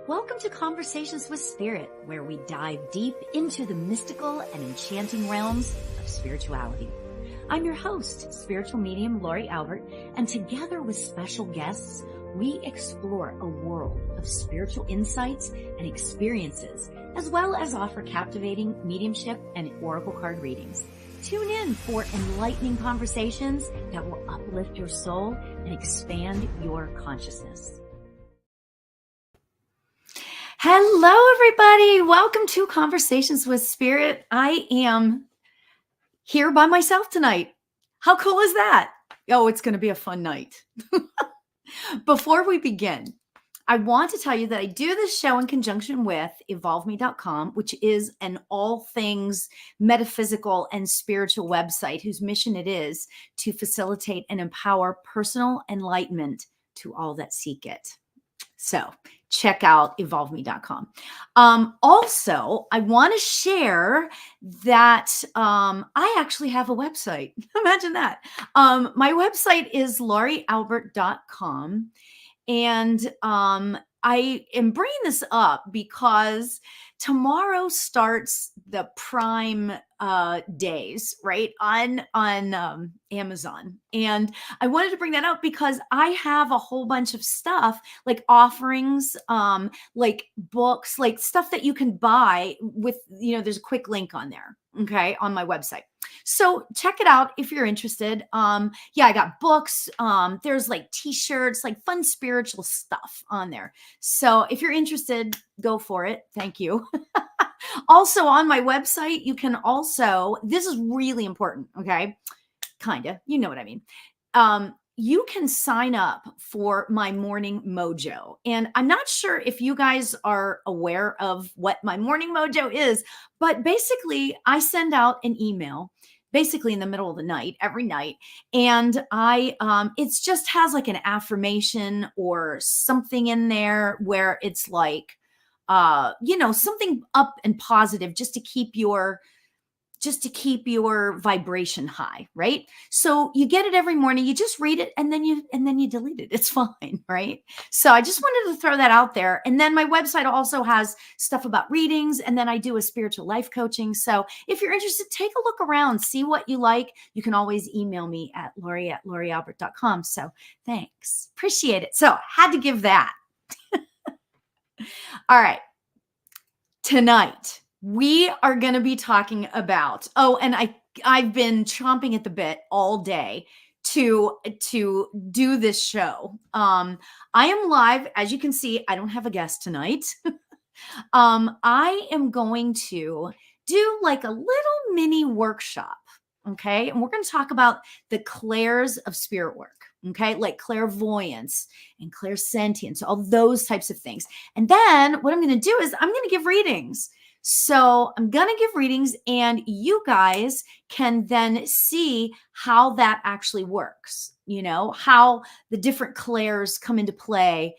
Welcome to Conversations with Spirit, where we dive deep into the mystical and enchanting realms of spirituality. I'm your host, Spiritual Medium Lauri Albert, and together with special guests, we explore a world of spiritual insights and experiences, as well as offer captivating mediumship and oracle card readings. Tune in for enlightening conversations that will uplift your soul and expand your consciousness. Hello, everybody. Welcome to Conversations with Spirit. I am here by myself tonight. How cool is that? Oh, it's going to be a fun night. Before we begin, I want to tell you that I do this show in conjunction with evolveme.com, which is an all things metaphysical and spiritual website whose mission it is to facilitate and empower personal enlightenment to all that seek it. So check out evolveme.com. Also, I want to share that I actually have a website. Imagine that. My website is laurialbert.com. And I am bringing this up because tomorrow starts the Prime days, right, on Amazon. And I wanted to bring that up because I have a whole bunch of stuff like offerings, like books, like stuff that you can buy with, there's a quick link on there, okay, on my website. So check it out if you're interested. I got books. There's like t-shirts, like fun spiritual stuff on there. So if you're interested, go for it. Thank you. Also on my website, you can also, this is really important. Okay. Kind of, you know what I mean? You can sign up for my morning mojo. And I'm not sure if you guys are aware of what my morning mojo is, but basically I send out an email basically in the middle of the night, every night. And it just has like an affirmation or something in there where it's like, something up and positive just to keep your vibration high, right? So you get it every morning, you just read it and then you delete it. It's fine, right? So I just wanted to throw that out there. And then my website also has stuff about readings, and then I do a spiritual life coaching. So if you're interested, take a look around, see what you like. You can always email me at lauri@laurialbert.com. So thanks. Appreciate it. So had to give that. All right. Tonight, we are going to be talking about, and I've been chomping at the bit all day to do this show. I am live. As you can see, I don't have a guest tonight. I am going to do like a little mini workshop. Okay. And we're going to talk about the clairs of spirit work. Okay. Like clairvoyance and clairsentience, all those types of things. And then what I'm going to do is I'm going to give readings. So I'm going to give readings and you guys can then see how that actually works, how the different clairs come into play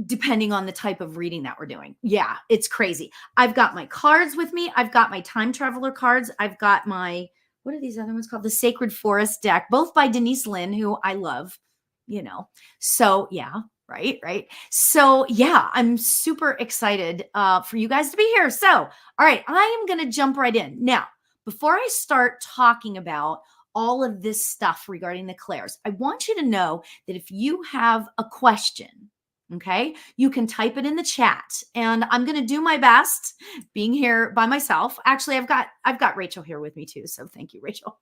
depending on the type of reading that we're doing. Yeah, it's crazy. I've got my cards with me. I've got my time traveler cards. I've got my, what are these other ones called? The Sacred Forest deck, both by Denise Lynn, who I love, So yeah. Right. So yeah, I'm super excited for you guys to be here. So, all right, I am going to jump right in. Now, before I start talking about all of this stuff regarding the clairs, I want you to know that if you have a question, okay, you can type it in the chat, and I'm going to do my best being here by myself. Actually, I've got Rachel here with me too. So thank you, Rachel.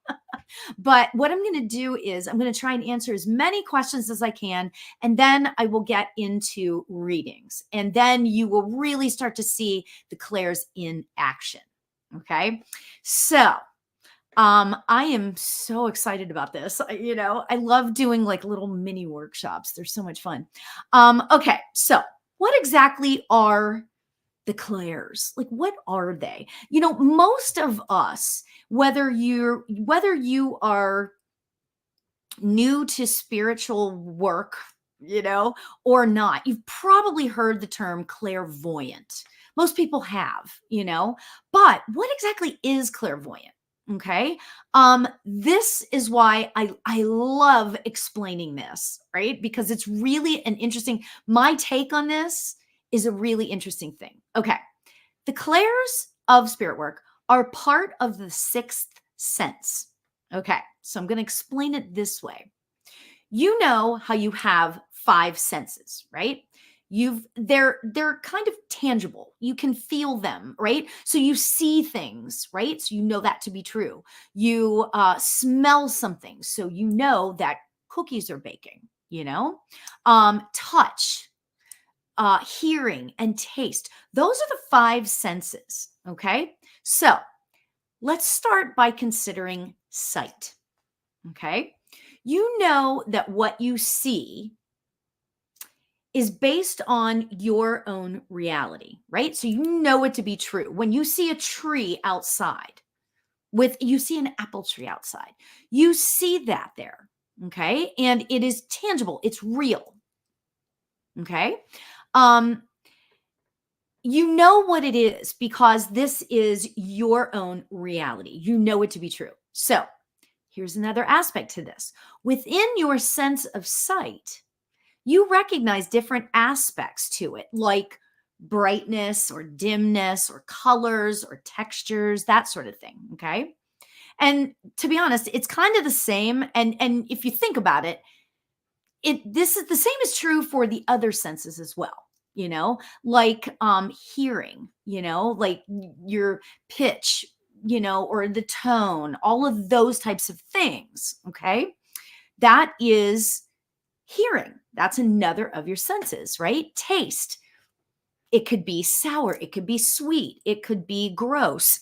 But what I'm going to do is I'm going to try and answer as many questions as I can. And then I will get into readings, and then you will really start to see the clairs in action. Okay. So I am so excited about this. I love doing like little mini workshops. They're so much fun. Okay. So what exactly are the clairs? Like, what are they? Most of us, whether you are new to spiritual work, or not, you've probably heard the term clairvoyant. Most people have, but what exactly is clairvoyant? Okay. This is why I love explaining this, right? Because it's really an interesting, my take on this is a really interesting thing. Okay. The clairs of spirit work are part of the sixth sense. Okay. So I'm going to explain it this way. You know how you have five senses, right? They're kind of tangible. You can feel them, right? So you see things, right? So you know that to be true. You smell something, so you know that cookies are baking, touch, hearing, and taste. Those are the five senses. Okay. So let's start by considering sight. Okay. You know that what you see is based on your own reality, right? So you know it to be true. When you see a tree outside, you see an apple tree outside, you see that there. Okay. And it is tangible. It's real. Okay. Um, you know what it is because this is your own reality. You know it to be true. So here's another aspect to this. Within your sense of sight, you recognize different aspects to it, like brightness or dimness or colors or textures, that sort of thing. Okay. And to be honest, it's kind of the same. And if you think about it, this is the same is true for the other senses as well, like hearing, like your pitch, or the tone, all of those types of things. Okay. That is hearing. That's another of your senses, right? Taste. It could be sour, it could be sweet, it could be gross,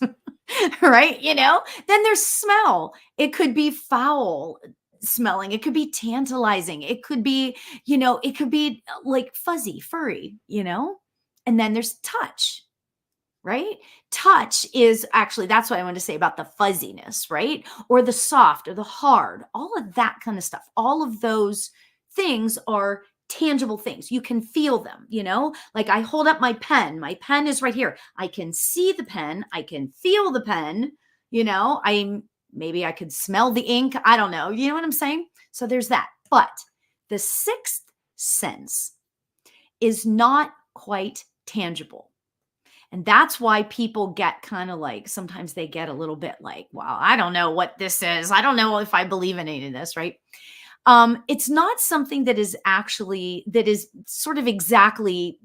right? Then there's smell. It could be foul smelling, it could be tantalizing, it could be, it could be like fuzzy, furry, and then there's touch, right? Touch is actually, that's what I wanted to say about the fuzziness, right? Or the soft or the hard, all of that kind of stuff. All of those things are tangible things. You can feel them, like I hold up my pen. My pen is right here. I can see the pen. I can feel the pen, maybe I could smell the ink. I don't know. You know what I'm saying? So there's that. But the sixth sense is not quite tangible. And that's why people get kind of like, sometimes they get a little bit like, wow, I don't know what this is. I don't know if I believe in any of this, right? It's not something that is sort of exactly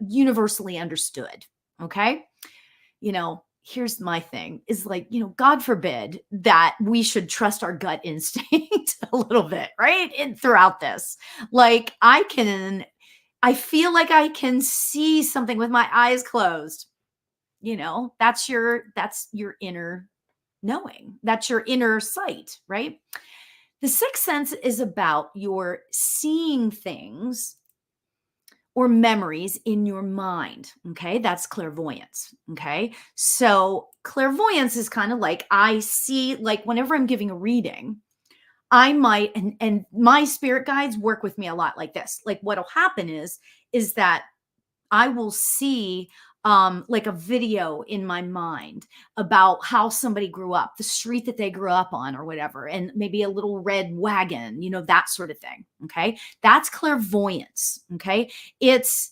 universally understood. Okay. Here's my thing is like, God forbid that we should trust our gut instinct a little bit, right? Throughout this, like I feel like I can see something with my eyes closed. That's your inner knowing. That's your inner sight, right? The sixth sense is about your seeing things or memories in your mind. Okay. That's clairvoyance. Okay. So clairvoyance is kind of like I see, like whenever I'm giving a reading, I might, and my spirit guides work with me a lot like this. Like what'll happen is that I will see like a video in my mind about how somebody grew up, the street that they grew up on or whatever, and maybe a little red wagon, that sort of thing. Okay. That's clairvoyance. Okay. It's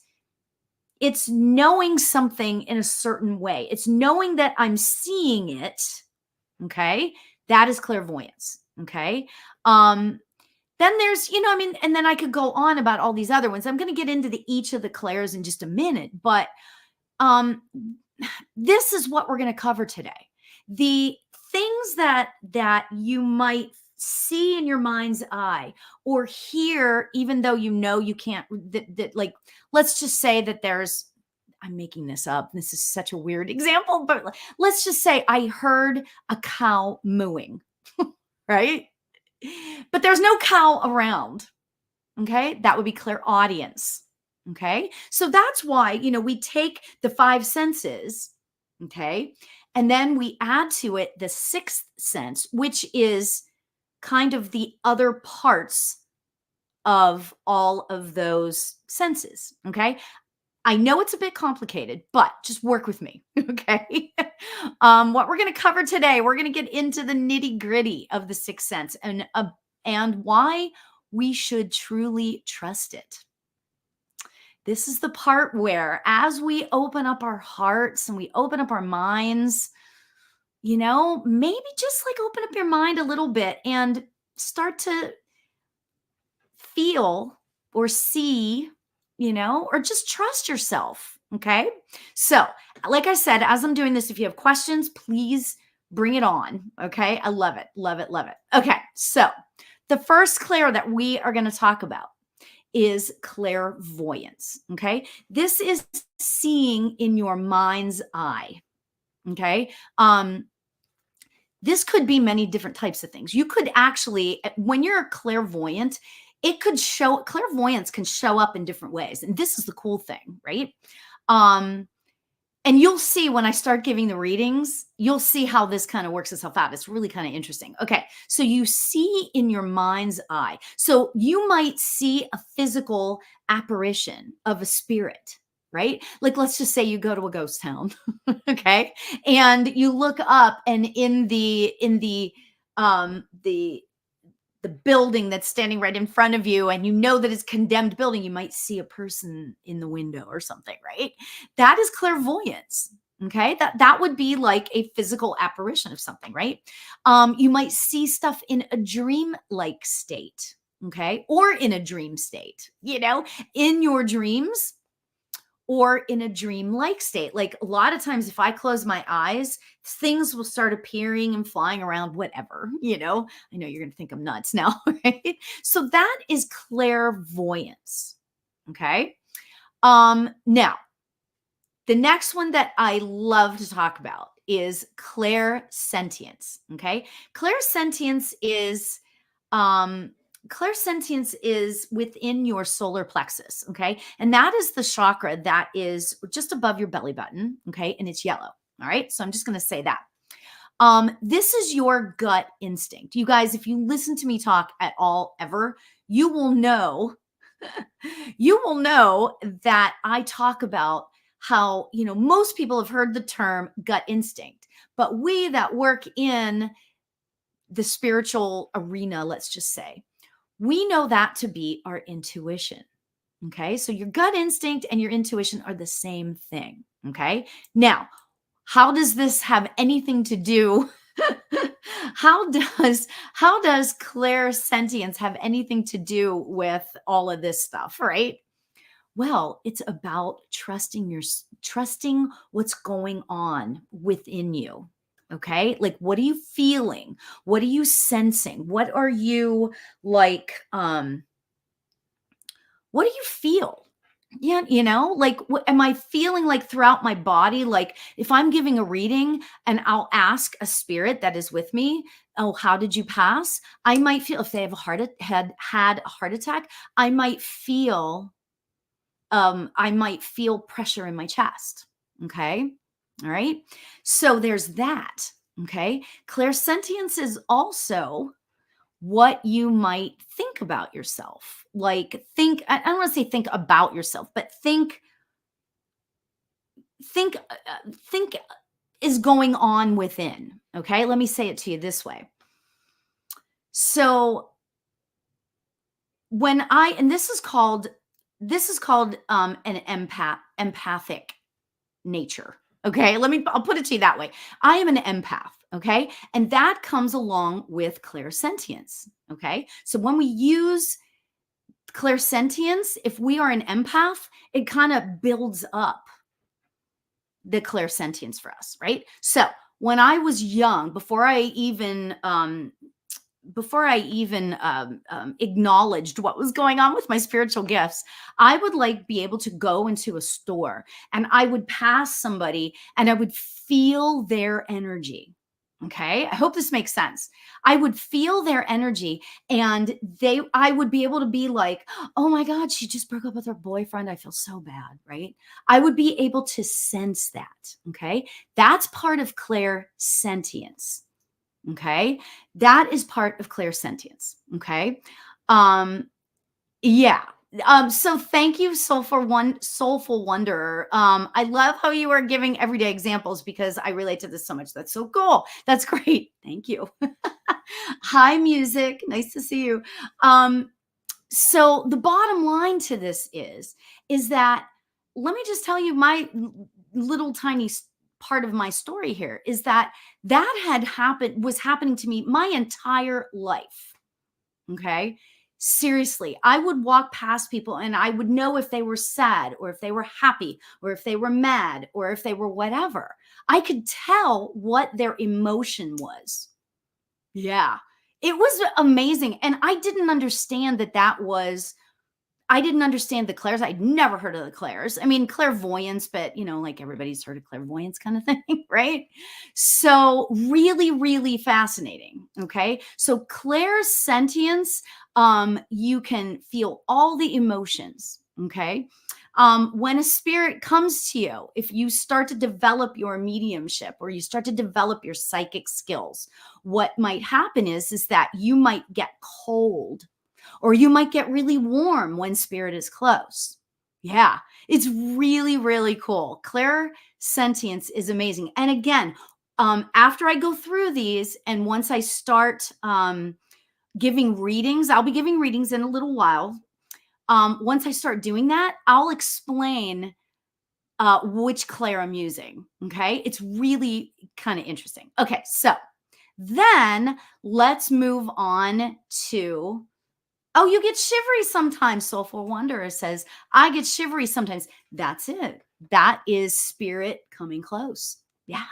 knowing something in a certain way. It's knowing that I'm seeing it. Okay. That is clairvoyance. Okay. Then there's, and then I could go on about all these other ones. I'm going to get into each of the clairs in just a minute, but this is what we're going to cover today. The things that you might see in your mind's eye or hear, even though you can't, that like, let's just say that I'm making this up. This is such a weird example, but let's just say I heard a cow mooing, right? But there's no cow around. Okay. That would be clairaudience. Okay. So that's why, we take the five senses. Okay. And then we add to it the sixth sense, which is kind of the other parts of all of those senses. Okay. I know it's a bit complicated, but just work with me. Okay. What we're going to cover today, we're going to get into the nitty gritty of the sixth sense and why we should truly trust it. This is the part where, as we open up our hearts and we open up our minds, maybe just like open up your mind a little bit and start to feel or see, or just trust yourself. Okay. So, like I said, as I'm doing this, if you have questions, please bring it on. Okay. I love it. Love it. Love it. Okay. So, the first clair that we are going to talk about is clairvoyance. Okay. This is seeing in your mind's eye. Okay. This could be many different types of things. You could actually, when you're clairvoyant, clairvoyance can show up in different ways. And this is the cool thing, right? And you'll see when I start giving the readings, you'll see how this kind of works itself out. It's really kind of interesting. Okay. So you see in your mind's eye. So you might see a physical apparition of a spirit, right? Like, let's just say you go to a ghost town. Okay. And you look up, and in the building that's standing right in front of you, and you know that it's a condemned building, you might see a person in the window or something, right? That is clairvoyance. Okay. That would be like a physical apparition of something, right? You might see stuff in a dream-like state. Okay. Or in a dream state, in your dreams, or in a dream-like state. Like, a lot of times, if I close my eyes, things will start appearing and flying around, whatever, I know you're going to think I'm nuts now, right? So that is clairvoyance. Okay. Now, the next one that I love to talk about is clairsentience. Okay. Clairsentience is within your solar plexus. Okay. And that is the chakra that is just above your belly button. Okay. And it's yellow. All right. So I'm just going to say that. This is your gut instinct. You guys, if you listen to me talk at all ever, you will know, that I talk about how, most people have heard the term gut instinct, but we that work in the spiritual arena, let's just say, we know that to be our intuition. Okay. So your gut instinct and your intuition are the same thing. Okay. Now, how does this have anything to do? How does clairsentience have anything to do with all of this stuff? Right. Well, it's about trusting what's going on within you. Okay. Like, what are you feeling? What are you sensing? What are you like? What do you feel? Yeah. Like, what am I feeling like throughout my body? Like, if I'm giving a reading and I'll ask a spirit that is with me, oh, how did you pass? I might feel, if they have had a heart attack, I might feel pressure in my chest. Okay. All right. So there's that. Okay. Clairsentience is also what you might think about yourself. Like, I don't want to say think about yourself, but think is going on within. Okay. Let me say it to you this way. So and this is called an empathic nature. Okay. I'll put it to you that way. I am an empath. Okay. And that comes along with clairsentience. Okay. So when we use clairsentience, if we are an empath, it kind of builds up the clairsentience for us. Right. So when I was young, before I even acknowledged what was going on with my spiritual gifts, I would be able to go into a store and I would pass somebody and I would feel their energy. Okay. I hope this makes sense. I would feel their energy and I would be able to be like, oh my God, she just broke up with her boyfriend. I feel so bad. Right. I would be able to sense that. Okay. That's part of clairsentience. Okay. That is part of clairsentience. Okay. Yeah. So thank you, Soulful Wanderer. I love how you are giving everyday examples because I relate to this so much. That's so cool. That's great. Thank you. Hi, music. Nice to see you. So the bottom line to this is that, let me just tell you my little tiny part of my story here is that was happening to me my entire life. Okay. Seriously, I would walk past people and I would know if they were sad or if they were happy or if they were mad or if they were whatever. I could tell what their emotion was. Yeah. It was amazing. And I didn't understand I didn't understand the clairs. I'd never heard of the clairs. I mean, clairvoyance, but like everybody's heard of clairvoyance kind of thing, right? So really, really fascinating. Okay. So clairsentience, you can feel all the emotions. Okay. When a spirit comes to you, if you start to develop your mediumship or you start to develop your psychic skills, what might happen is that you might get cold or you might get really warm when spirit is close. Yeah, it's really, really cool. Clairsentience is amazing. And again, after I go through these and once I start giving readings, I'll be giving readings in a little while. Once I start doing that, I'll explain which clair I'm using. Okay. It's really kind of interesting. Okay. So then let's move on to, oh, you get shivery sometimes. Soulful Wanderer says, I get shivery sometimes. That's it. That is spirit coming close. Yeah.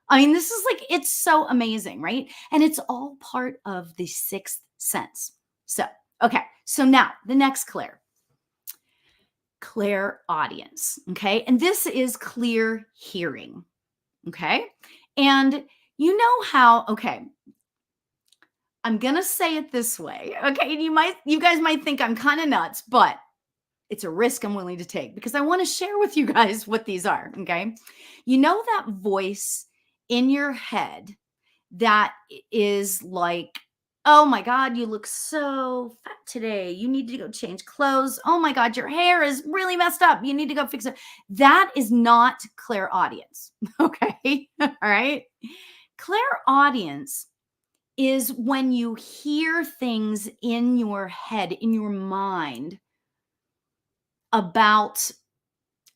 I mean, this is it's so amazing, right? And it's all part of the sixth sense. So, okay. So now the next clairaudience. Okay. And this is clear hearing. Okay. And you know how, okay, I'm going to say it this way. Okay. You guys might think I'm kind of nuts, but it's a risk I'm willing to take because I want to share with you guys what these are. Okay. You know that voice in your head that is like, oh my God, you look so fat today. You need to go change clothes. Oh my God, your hair is really messed up. You need to go fix it. That is not clairaudience. Okay. All right. Clairaudience is when you hear things in your head, in your mind about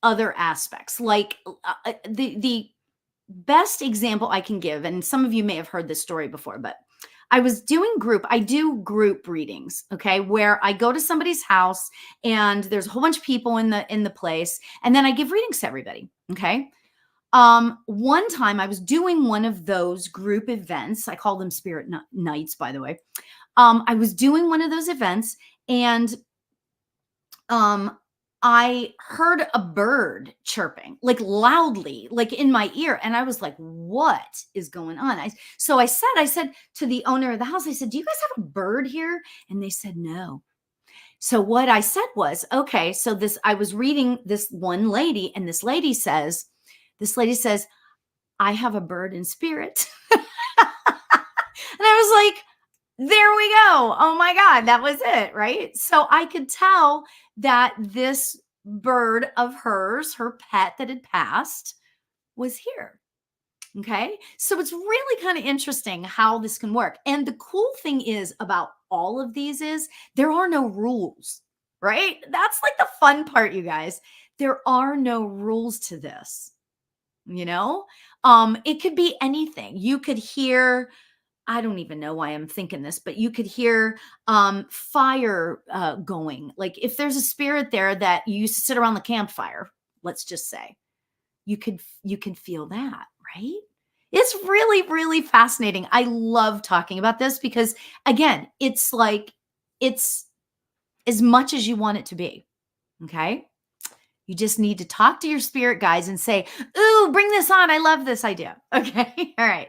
other aspects. Like the best example I can give, and some of you may have heard this story before, but I do group readings, okay, where I go to somebody's house and there's a whole bunch of people in the place, and then I give readings to everybody, okay? One time I was doing one of those group events. I call them spirit nights, by the way. I was doing one of those events and I heard a bird chirping loudly, in my ear. And I was like, what is going on? So I said to the owner of the house, I said, do you guys have a bird here? And they said, no. So what I said was, okay, so I was reading this one lady and this lady says, I have a bird in spirit. And I was like, there we go. Oh my God, that was it, right? So I could tell that this bird of hers, her pet that had passed, was here. Okay. So it's really kind of interesting how this can work. And the cool thing is about all of these is there are no rules, right? That's the fun part, you guys. There are no rules to this. It could be anything. You could hear, I don't even know why I'm thinking this, but you could hear fire going. Like if there's a spirit there that you used to sit around the campfire, let's just say, you can feel that, right? It's really, really fascinating. I love talking about this because again, it's as much as you want it to be. Okay. You just need to talk to your spirit guides and say, ooh, bring this on. I love this idea. Okay. All right.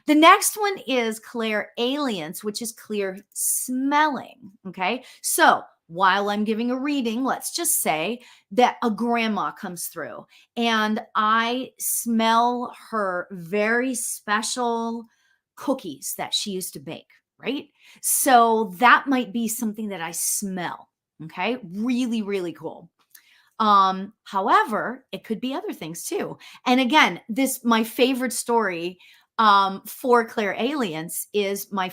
The next one is clairaudience, which is clear smelling. Okay. So while I'm giving a reading, let's just say that a grandma comes through and I smell her very special cookies that she used to bake. Right. So that might be something that I smell. Okay. Really, really cool. However, it could be other things too. And again, my favorite story for clairaudience is my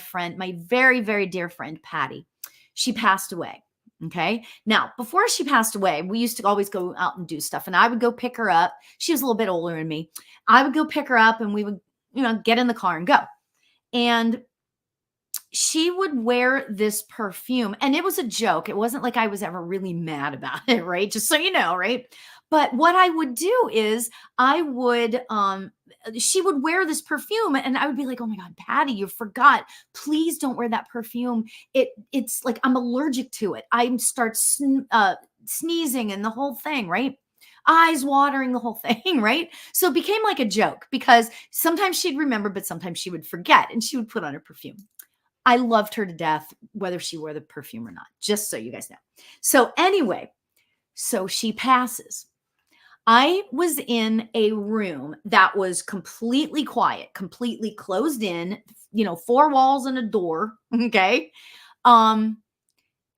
very, very dear friend, Patty. She passed away. Okay. Now, before she passed away, we used to always go out and do stuff, and I would go pick her up. She was a little bit older than me. I would go pick her up, and we would, get in the car and go. And she would wear this perfume, and it was a joke. It wasn't like I was ever really mad about it, right? Just so you know, right? But what I would do is I would she would wear this perfume, and I would be like, "Oh my god, Patty, you forgot. Please don't wear that perfume. It's like I'm allergic to it. I start sneezing and the whole thing, right? Eyes watering, the whole thing, right? So it became like a joke because sometimes she'd remember, but sometimes she would forget, and she would put on her perfume. I loved her to death, whether she wore the perfume or not, just so you guys know. So anyway, so she passes. I was in a room that was completely quiet, completely closed in, four walls and a door. Okay. Um,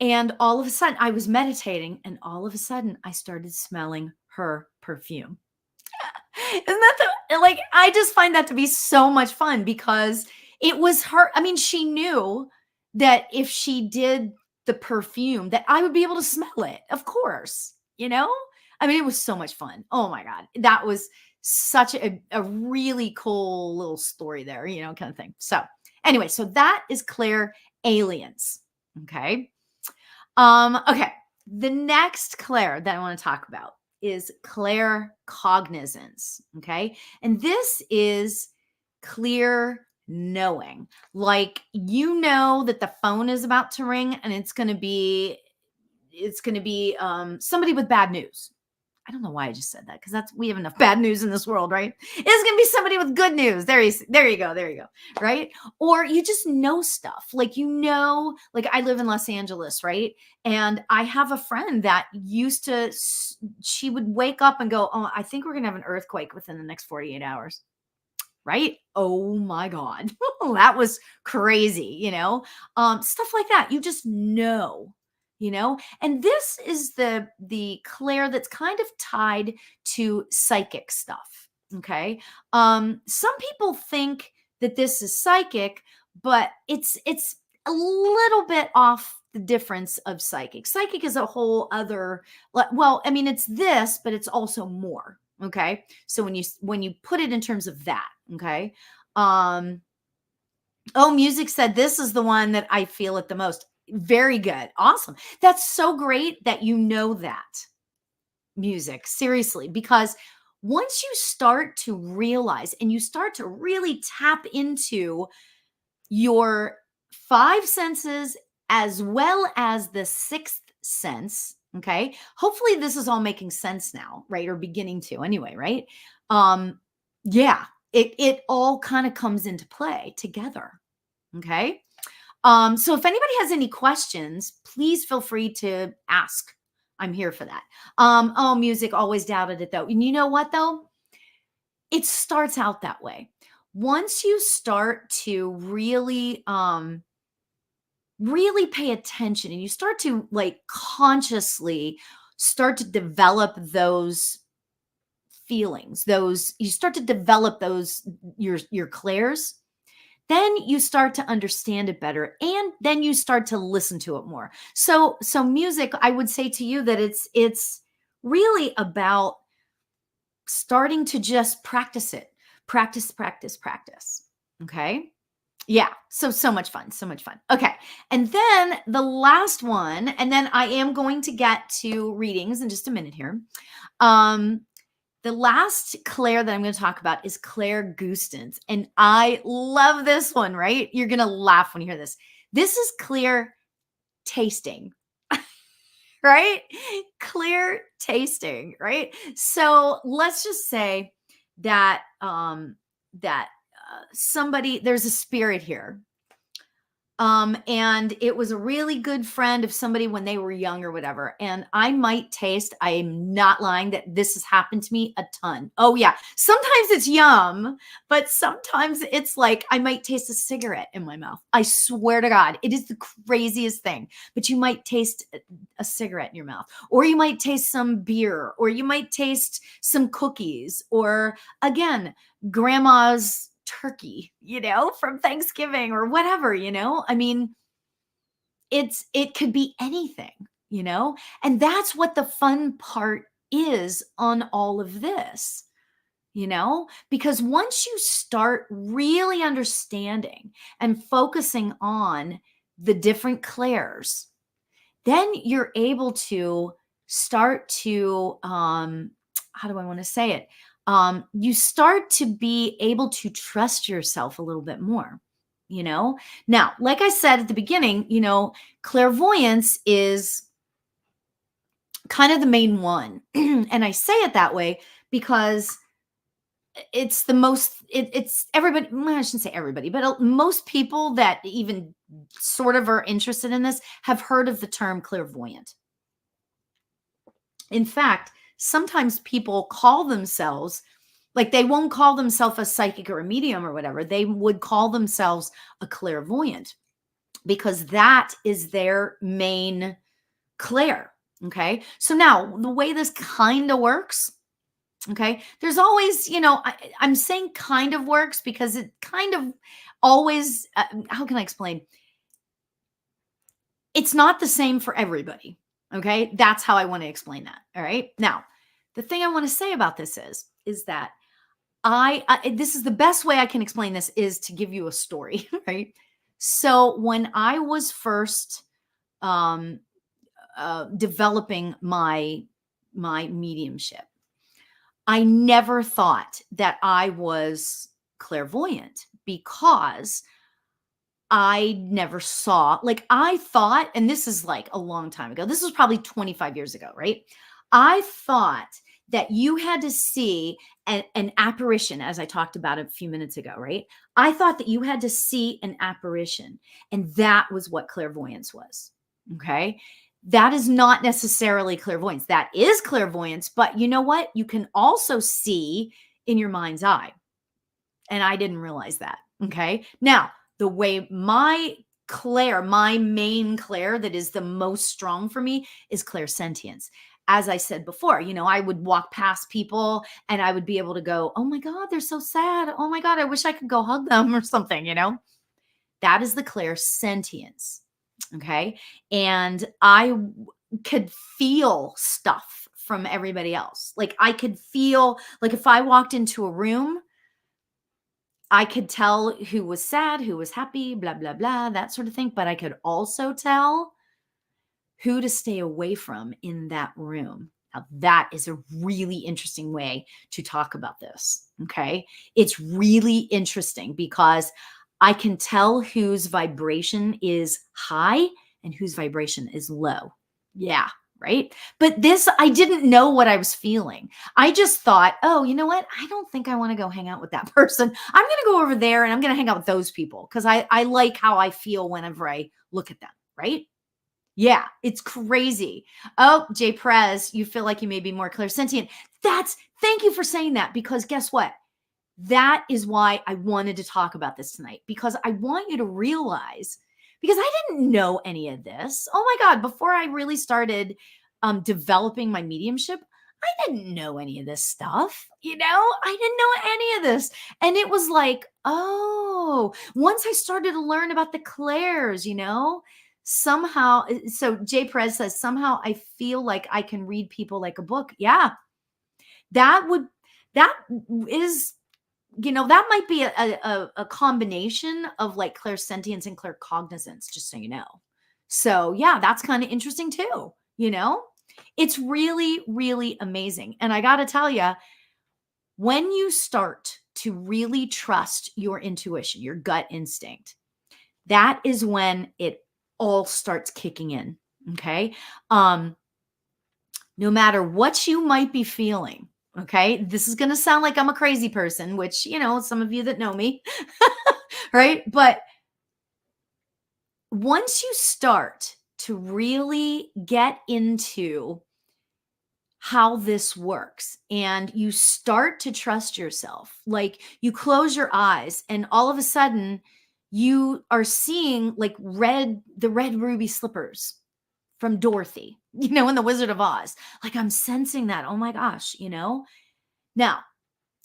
and all of a sudden I was meditating, and all of a sudden I started smelling her perfume. Isn't that like, I just find that to be so much fun because it was her. I mean, she knew that if she did the perfume that I would be able to smell it. Of course, I mean, it was so much fun. Oh my God. That was such a really cool little story there, kind of thing. So anyway, so that is Claire Aliens. Okay. Okay. The next Claire that I want to talk about is claircognizance. Okay. And this is clear knowing. Like, that the phone is about to ring, and it's going to be somebody with bad news. I don't know why I just said that, because we have enough bad news in this world, right? It's gonna be somebody with good news. There you go, right? Or you just know stuff, like like I live in Los Angeles, right? And I have a friend that she would wake up and go, "Oh, I think we're gonna have an earthquake within the next 48 hours." Right? Oh my God, that was crazy, stuff like that. You just know, and this is the Claire that's kind of tied to psychic stuff. Okay. Some people think that this is psychic, but it's a little bit off the difference of psychic. Psychic is a whole other, well, I mean, it's this, but it's also more. Okay. So when you put it in terms of that, okay. Oh, music said this is the one that I feel it the most. Very good. Awesome. That's so great that you know that, music. Seriously, because once you start to realize and you start to really tap into your five senses as well as the sixth sense, okay? Hopefully this is all making sense now, right? Or beginning to anyway, right? Yeah, it all kind of comes into play together. Okay. So if anybody has any questions, please feel free to ask. I'm here for that. Oh, music always doubted it though. And you know what though? It starts out that way. Once you start to really pay attention, and you start to like consciously start to develop those feelings, you start to develop those, your clairs, then you start to understand it better, and then you start to listen to it more. So music, I would say to you that it's really about starting to just practice it. Practice, practice, practice. Okay? Yeah. So much fun. So much fun. Okay. And then the last one, and then I am going to get to readings in just a minute here. The last Claire that I'm going to talk about is clairgustance. And I love this one, right? You're going to laugh when you hear this. This is clear tasting, right? Clear tasting, right? So let's just say that, somebody, there's a spirit here. And it was a really good friend of somebody when they were young or whatever. And I might taste, I am not lying, that this has happened to me a ton. Oh yeah. Sometimes it's yum, but sometimes it's like, I might taste a cigarette in my mouth. I swear to God, it is the craziest thing, but you might taste a cigarette in your mouth, or you might taste some beer, or you might taste some cookies, or again, grandma's turkey, from Thanksgiving or whatever, I mean, it could be anything, And that's what the fun part is on all of this, because once you start really understanding and focusing on the different clairs, then you're able to start to, how do I want to say it? You start to be able to trust yourself a little bit more, Now, like I said at the beginning, clairvoyance is kind of the main one. And I say it that way because it's the most, it's everybody, well, I shouldn't say everybody, but most people that even sort of are interested in this have heard of the term clairvoyant. In fact, sometimes people call themselves, like they won't call themselves a psychic or a medium or whatever. They would call themselves a clairvoyant because that is their main clair. Okay. So now the way this kind of works, okay, there's always, I'm saying kind of works because it kind of always, how can I explain? It's not the same for everybody. Okay. That's how I want to explain that. All right. Now, the thing I want to say about this is that this is the best way I can explain this is to give you a story, right? So when I was first developing my mediumship, I never thought that I was clairvoyant because I never saw, like I thought, and this is like a long time ago. This was probably 25 years ago, right? I thought that you had to see an apparition, as I talked about a few minutes ago, right? I thought that you had to see an apparition, and that was what clairvoyance was. Okay. That is not necessarily clairvoyance. That is clairvoyance, but you know what? You can also see in your mind's eye. And I didn't realize that. Okay. Now, the way my main clair that is the most strong for me is clairsentience. As I said before, I would walk past people and I would be able to go, oh my God, they're so sad. Oh my God, I wish I could go hug them or something, That is the clairsentience. Okay. And I could feel stuff from everybody else. Like I could feel, like if I walked into a room, I could tell who was sad, who was happy, blah, blah, blah, that sort of thing. But I could also tell who to stay away from in that room. Now, that is a really interesting way to talk about this. Okay. It's really interesting because I can tell whose vibration is high and whose vibration is low. Yeah. Right. But this, I didn't know what I was feeling. I just thought, oh, you know what? I don't think I want to go hang out with that person. I'm going to go over there and I'm going to hang out with those people because I like how I feel whenever I look at them. Right. Yeah, it's crazy. Oh, Jay Perez, you feel like you may be more clairsentient. Thank you for saying that because guess what? That is why I wanted to talk about this tonight because I want you to realize, because I didn't know any of this. Oh my God, before I really started developing my mediumship, I didn't know any of this stuff. I didn't know any of this. And it was like, oh, once I started to learn about the clairs, somehow, so Jay Perez says, somehow I feel like I can read people like a book. Yeah, that is, that might be a combination of like clairsentience and claircognizance, just so you know. So yeah, that's kind of interesting too. It's really, really amazing. And I got to tell you, when you start to really trust your intuition, your gut instinct, that is when it all starts kicking in. Okay. No matter what you might be feeling. Okay. This is going to sound like I'm a crazy person, which, some of you that know me, right? But once you start to really get into how this works and you start to trust yourself, like you close your eyes and all of a sudden you are seeing like the red ruby slippers from Dorothy, in The Wizard of Oz. Like I'm sensing that. Oh my gosh, Now,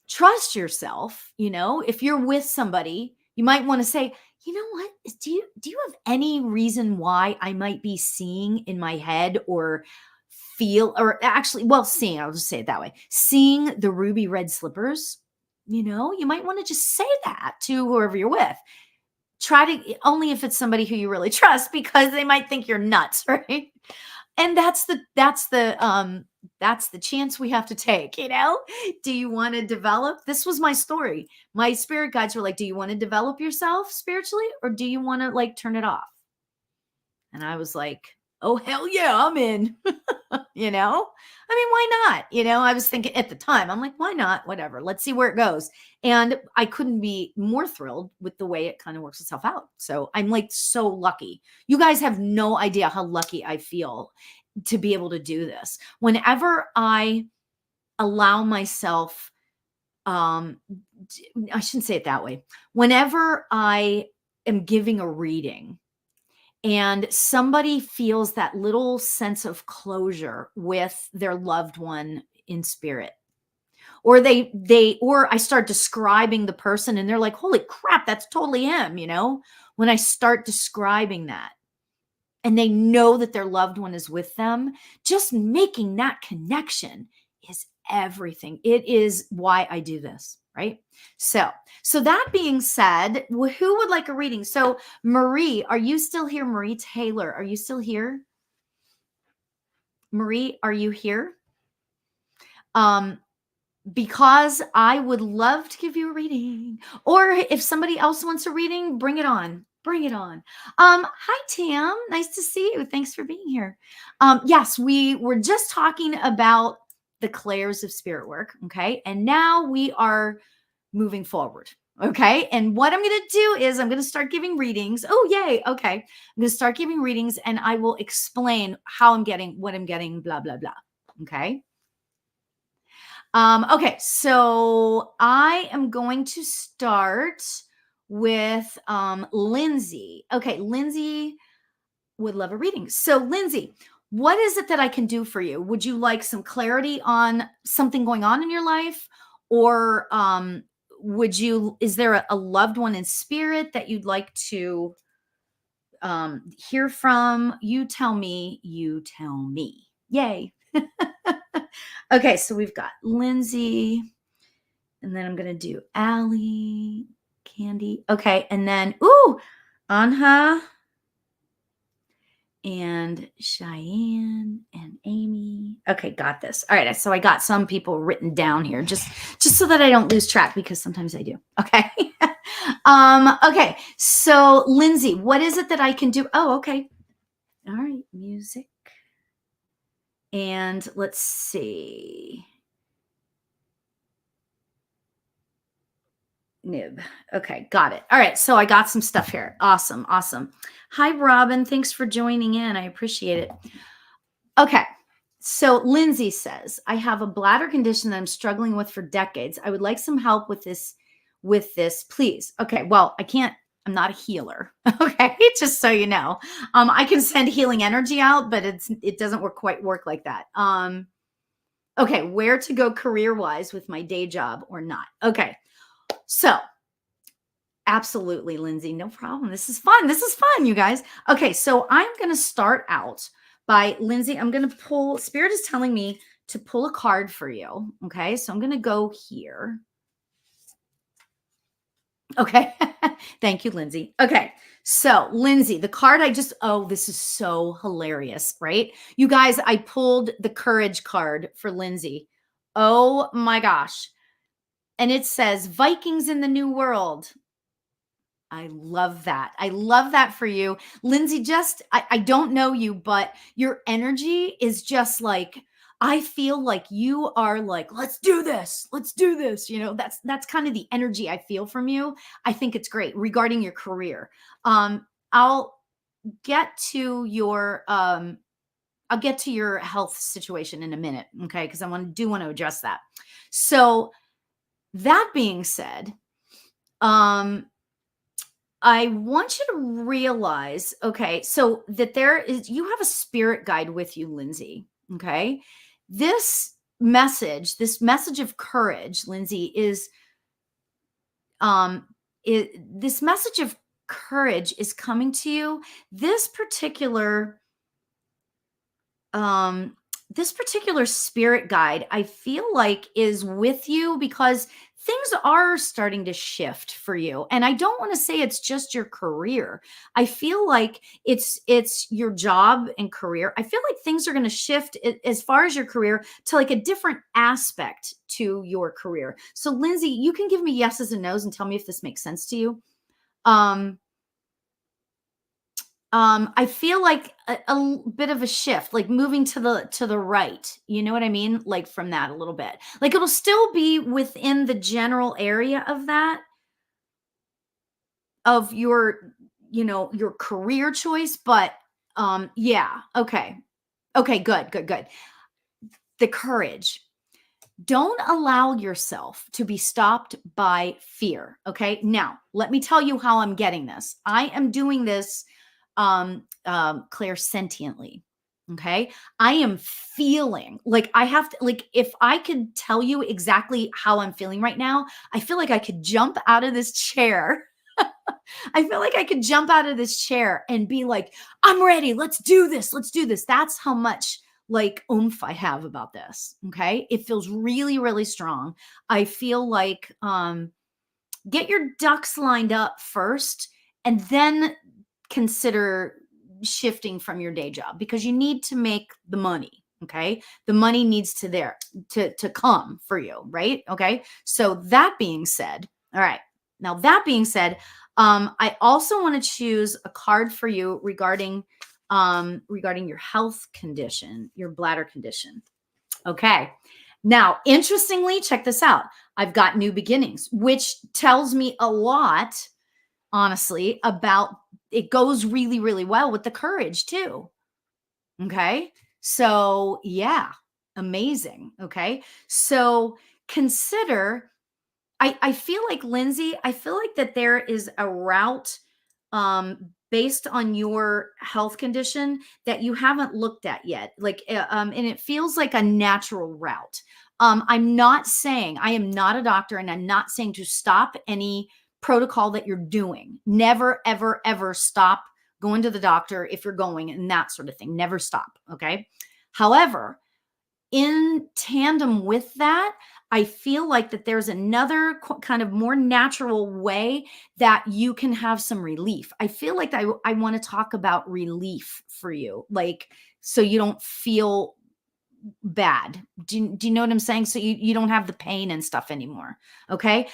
trust yourself, if you're with somebody, you might want to say, you know what? Do you have any reason why I might be seeing in my head or feel, or actually, well, seeing, I'll just say it that way, seeing the ruby red slippers? You might want to just say that to whoever you're with. Try to, only if it's somebody who you really trust, because they might think you're nuts, right? And that's the chance we have to take. Do you want to develop? This was my story. My spirit guides were like, do you want to develop yourself spiritually, or do you want to like turn it off? And I was like, oh hell yeah, I'm in. I mean, why not? I was thinking at the time, I'm like, why not? Whatever, let's see where it goes. And I couldn't be more thrilled with the way it kind of works itself out. So I'm like so lucky. You guys have no idea how lucky I feel to be able to do this. Whenever I allow myself, I shouldn't say it that way. Whenever I am giving a reading and somebody feels that little sense of closure with their loved one in spirit, or or I start describing the person and they're like, holy crap, that's totally him. When I start describing that, and they know that their loved one is with them, just making that connection is everything. It is why I do this, right? So that being said, who would like a reading? So Marie, are you still here? Marie Taylor, are you still here? Marie, are you here? Because I would love to give you a reading, or if somebody else wants a reading, bring it on. Bring it on. Hi, Tam. Nice to see you. Thanks for being here. Yes, we were just talking about the clairs of spirit work. Okay. And now we are moving forward. Okay. And what I'm going to do is I'm going to start giving readings. Oh, yay. Okay. I'm going to start giving readings and I will explain how I'm getting, what I'm getting, blah, blah, blah. Okay. Okay. So I am going to start with Lindsay. Okay, Lindsay would love a reading. So Lindsay, what is it that I can do for you? Would you like some clarity on something going on in your life? Or is there a loved one in spirit that you'd like to hear from? You tell me, you tell me. Yay. Okay, so we've got Lindsay, and then I'm going to do Allie, Candy. Okay. And then, Anha and Cheyenne and Amy. Okay. Got this. All right. So I got some people written down here just so that I don't lose track, because sometimes I do. Okay. Okay. So Lindsay, what is it that I can do? Oh, okay. All right. Music. And let's see. Nib. Okay, got it. All right, so I got some stuff here. Awesome. Hi, Robin. Thanks for joining in. I appreciate it. Okay, so Lindsay says, I have a bladder condition that I'm struggling with for decades. I would like some help with this, please. Okay, well, I can't. I'm not a healer. Okay, just so you know. I can send healing energy out, but it doesn't quite work like that. Okay, where to go career-wise with my day job or not? Okay. So absolutely, Lindsay, no problem. This is fun, you guys. Okay, so I'm going to start out by Lindsay. I'm going to pull, Spirit is telling me to pull a card for you. Okay, so I'm going to go here. Okay, thank you, Lindsay. Okay, so Lindsay, the card this is so hilarious, right? You guys, I pulled the courage card for Lindsay. Oh my gosh. And it says Vikings in the New World. I love that. I love that for you. Lindsay, I don't know you, but your energy is just like, I feel like you are like, let's do this. Let's do this. That's kind of the energy I feel from you. I think it's great regarding your career. I'll get to your health situation in a minute. Okay. Cause I want to address that. So that being said, I want you to realize, okay, so that you have a spirit guide with you, Lindsay. Okay. This message of courage, Lindsay, is this message of courage is coming to you. This particular um this particular spirit guide, I feel like, is with you because things are starting to shift for you. And I don't want to say it's just your career. I feel like it's your job and career. I feel like things are going to shift as far as your career to like a different aspect to your career. So Lindsay, you can give me yeses and nos and tell me if this makes sense to you. um I feel like a bit of a shift, like moving to the right. You know what I mean? Like from that a little bit. Like it'll still be within the general area of that, of your, your career choice, but yeah, okay. Okay, good, good, good. The courage. Don't allow yourself to be stopped by fear. Okay. Now, let me tell you how I'm getting this. I am doing this clairsentiently. Okay. I am feeling like I have to, like, if I could tell you exactly how I'm feeling right now, I feel like I could jump out of this chair. I feel like I could jump out of this chair and be like, I'm ready. Let's do this. Let's do this. That's how much like oomph I have about this. Okay. It feels really, really strong. I feel like get your ducks lined up first and then consider shifting from your day job because you need to make the money. Okay. The money needs to come for you. Right. Okay. So that being said, all right. Now that being said, I also want to choose a card for you regarding your health condition, your bladder condition. Okay. Now, interestingly, check this out. I've got new beginnings, which tells me a lot, honestly, about it goes really, really well with the courage too. Okay. So, yeah, amazing. Okay. So, consider I feel like, Lindsay, I feel like that there is a route based on your health condition that you haven't looked at yet. Like, and it feels like a natural route. I'm not saying, I am not a doctor, and I'm not saying to stop any protocol that you're doing. Never, ever, ever stop going to the doctor if you're going and that sort of thing. Never stop. Okay. However, in tandem with that, I feel like that there's another kind of more natural way that you can have some relief. I feel like I want to talk about relief for you, like, so you don't feel bad. Do you know what I'm saying? So you don't have the pain and stuff anymore. Okay.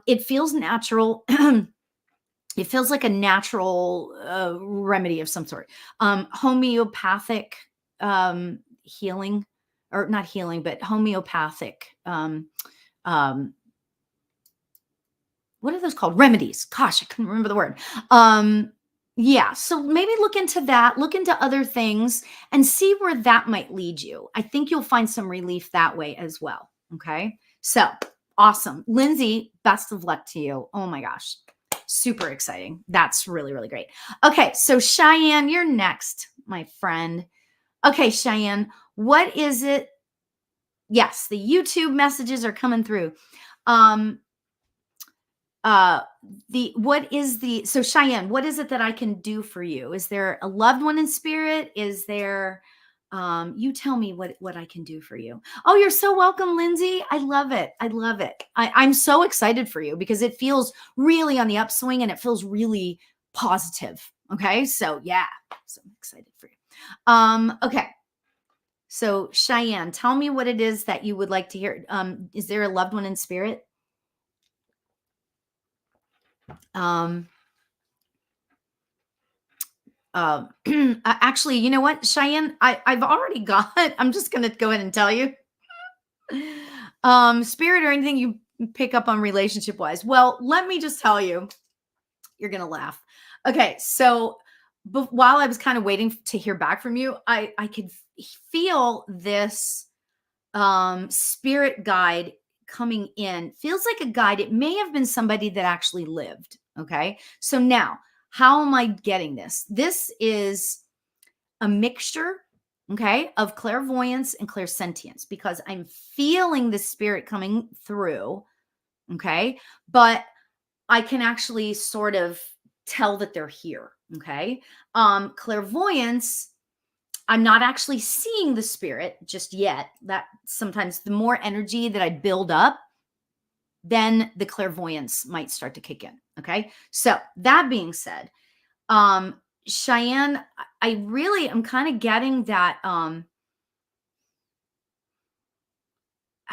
It feels natural. It feels like a natural remedy of some sort. Homeopathic healing, or not healing, but homeopathic. What are those called? Remedies. Gosh, I couldn't remember the word. Yeah, so maybe look into that, look into other things and see where that might lead you. I think you'll find some relief that way as well. Okay. So awesome. Lindsay, best of luck to you. Oh my gosh. Super exciting. That's really, really great. Okay. So Cheyenne, you're next, my friend. Okay, Cheyenne, what is it? Yes, the YouTube messages are coming through. So Cheyenne, what is it that I can do for you? Is there a loved one in spirit? Is there you tell me what I can do for you. Oh, you're so welcome, Lindsay. I love it. I love it. I'm so excited for you because it feels really on the upswing and it feels really positive. Okay. So yeah, so I'm excited for you. Okay. So Cheyenne, tell me what it is that you would like to hear. Is there a loved one in spirit? Actually, you know what, Cheyenne, I've already got, I'm just going to go ahead and tell you, spirit or anything you pick up on relationship wise. Well, let me just tell you, you're going to laugh. Okay. So while I was kind of waiting to hear back from you, I could feel this, spirit guide coming in. Feels like a guide. It may have been somebody that actually lived. Okay. So now, how am I getting this? This is a mixture, okay, of clairvoyance and clairsentience because I'm feeling the spirit coming through, okay, but I can actually sort of tell that they're here. Okay. Clairvoyance, I'm not actually seeing the spirit just yet. That sometimes the more energy that I build up, then the clairvoyance might start to kick in. Okay. So that being said, Cheyenne, I really am kind of getting that, I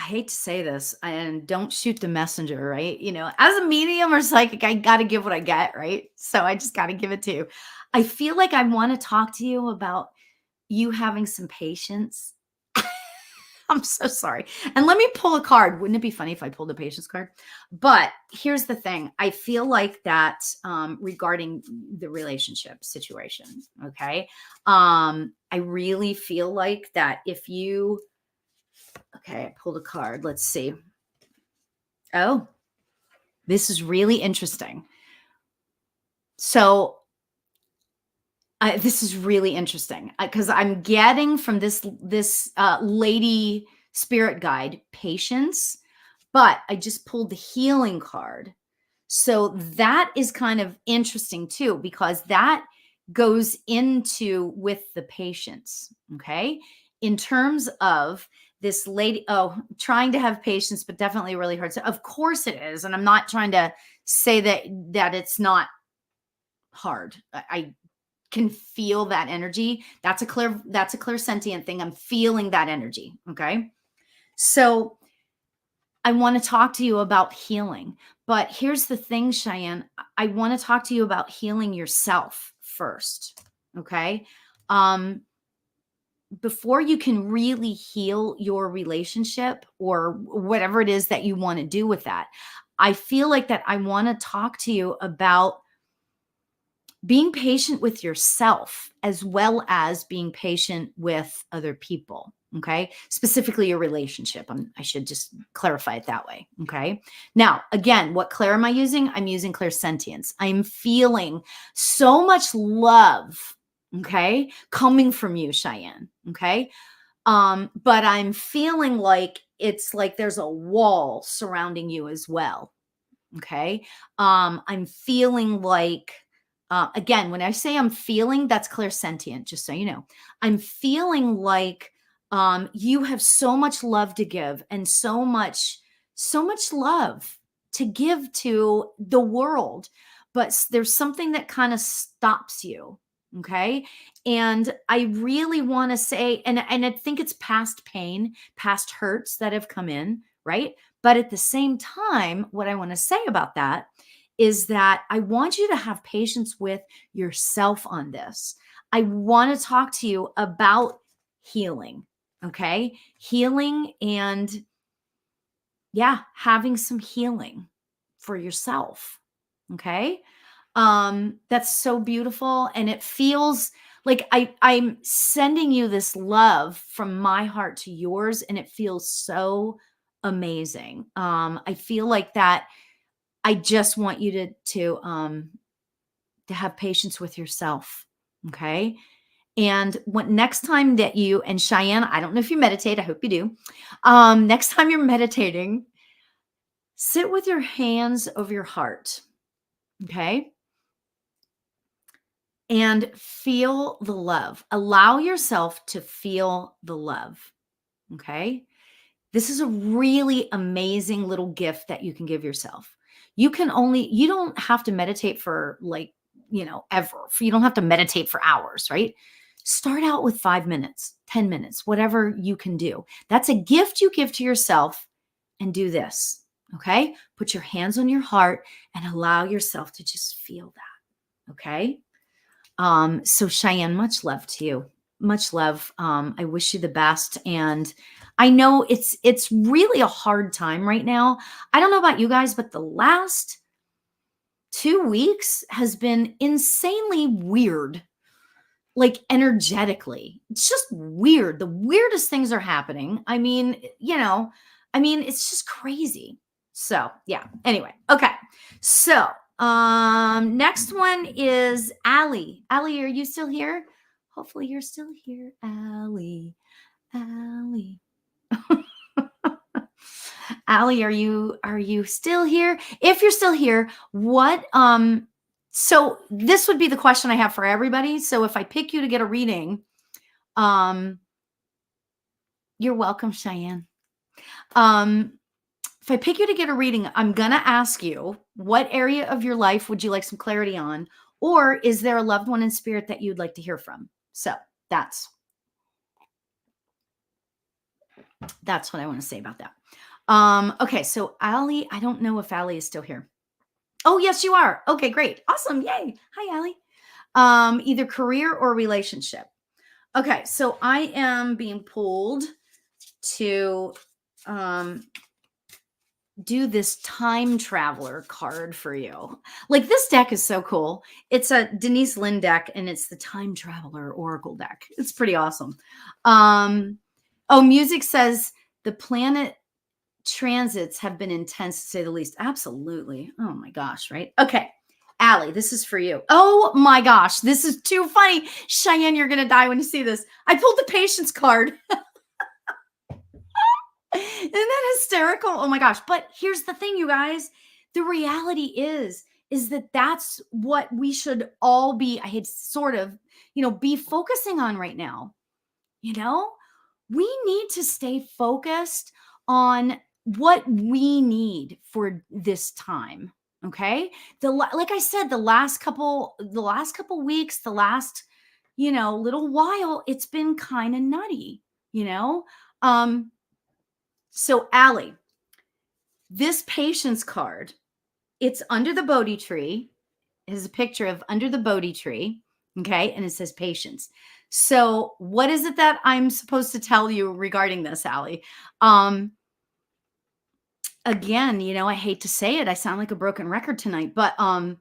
hate to say this, and don't shoot the messenger, right? As a medium or psychic, I got to give what I get, right? So I just got to give it to you. I feel like I want to talk to you about you having some patience. I'm so sorry. And let me pull a card. Wouldn't it be funny if I pulled a patience card? But here's the thing. I feel like that regarding the relationship situation, okay? I really feel like that if you, okay, I pulled a card. Let's see. Oh, this is really interesting. So this is really interesting because I'm getting from this lady spirit guide patience, but I just pulled the healing card. So that is kind of interesting too, because that goes into with the patience. Okay. In terms of this lady, trying to have patience, but definitely really hard. So of course it is. And I'm not trying to say that it's not hard. I can feel that energy. That's a clairsentient thing. I'm feeling that energy. Okay. So I want to talk to you about healing. But here's the thing, Cheyenne. I want to talk to you about healing yourself first. Okay. Before you can really heal your relationship or whatever it is that you want to do with that, I feel like that I want to talk to you about being patient with yourself as well as being patient with other people. Okay. Specifically your relationship. I should just clarify it that way. Okay. Now, again, what clair am I using? I'm using clairsentience. I'm feeling so much love. Okay. Coming from you, Cheyenne. Okay. But I'm feeling like it's like there's a wall surrounding you as well. Okay. I'm feeling like, again, when I say I'm feeling, that's clairsentient, just so you know. I'm feeling like you have so much love to give and so much love to give to the world. But there's something that kind of stops you. Okay. And I really want to say, and I think it's past pain, past hurts that have come in, right? But at the same time, what I want to say about that is that I want you to have patience with yourself on this. I want to talk to you about healing, okay? Healing and, yeah, having some healing for yourself, okay? That's so beautiful, and it feels like I'm sending you this love from my heart to yours, and it feels so amazing. I feel like that I just want you to have patience with yourself. Okay. And what next time that you and Cheyenne, I don't know if you meditate, I hope you do. Next time you're meditating, sit with your hands over your heart. Okay. And feel the love. Allow yourself to feel the love. Okay. This is a really amazing little gift that you can give yourself. You don't have to meditate for ever. You don't have to meditate for hours, right? Start out with 5 minutes, 10 minutes, whatever you can do. That's a gift you give to yourself, and do this. Okay. Put your hands on your heart and allow yourself to just feel that. Okay. So Cheyenne, much love to you. Much love. I wish you the best. And I know it's really a hard time right now. I don't know about you guys, but the last 2 weeks has been insanely weird, like energetically. It's just weird. The weirdest things are happening. I mean, it's just crazy. So yeah. Anyway, okay. So next one is Allie. Allie, are you still here? Hopefully you're still here, Allie. Allie. Allie, are you still here? If you're still here, what So this would be the question I have for everybody. So if I pick you to get a reading, um, you're welcome, Cheyenne. If I pick you to get a reading, I'm going to ask you, what area of your life would you like some clarity on? Or is there a loved one in spirit that you'd like to hear from? So that's what I want to say about that. Okay, so Allie, I don't know if Allie is still here. Oh, yes, you are. Okay, great. Awesome. Yay. Hi, Allie. Either career or relationship. Okay, so I am being pulled to do this time traveler card for you. Like, this deck is so cool. It's a Denise Lynn deck, and it's the time traveler oracle deck. It's pretty awesome. Oh, music says the planet transits have been intense, to say the least. Absolutely. Oh my gosh, right? Okay. Allie, this is for you. Oh my gosh, this is too funny. Cheyenne, you're going to die when you see this. I pulled the patience card. Isn't that hysterical? Oh my gosh. But here's the thing, you guys. The reality is that that's what we should all be, I had sort of, be focusing on right now. We need to stay focused on what we need for this time. Okay. Like I said, the last couple weeks, the last, little while, it's been kind of nutty, So Allie, this patience card, it's under the Bodhi tree. It has a picture of under the Bodhi tree. Okay. And it says patience. So what is it that I'm supposed to tell you regarding this, Allie? Again, I hate to say it. I sound like a broken record tonight, but I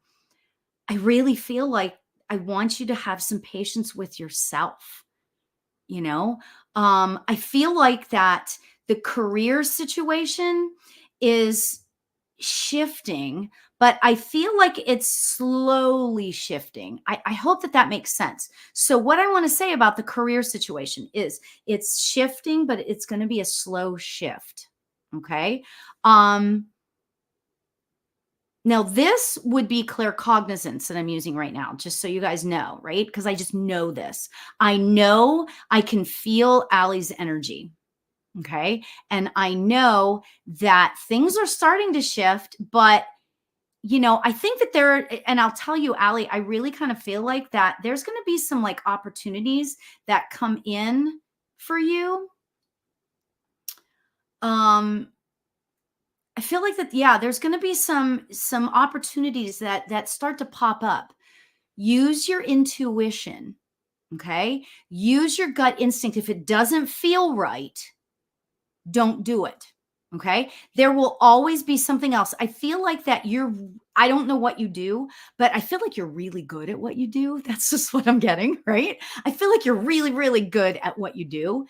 really feel like I want you to have some patience with yourself. I feel like that the career situation is shifting, but I feel like it's slowly shifting. I hope that makes sense. So what I want to say about the career situation is it's shifting, but it's going to be a slow shift. Okay. Now this would be claircognizance that I'm using right now, just so you guys know, right? Because I just know this. I know I can feel Allie's energy. Okay. And I know that things are starting to shift, but I think that and I'll tell you, Allie, I really kind of feel like that there's going to be some like opportunities that come in for you. I feel like that, yeah, there's going to be some opportunities that start to pop up. Use your intuition. Okay. Use your gut instinct. If it doesn't feel right, don't do it. Okay. There will always be something else. I feel like that I don't know what you do, but I feel like you're really good at what you do. That's just what I'm getting, right? I feel like you're really, really good at what you do.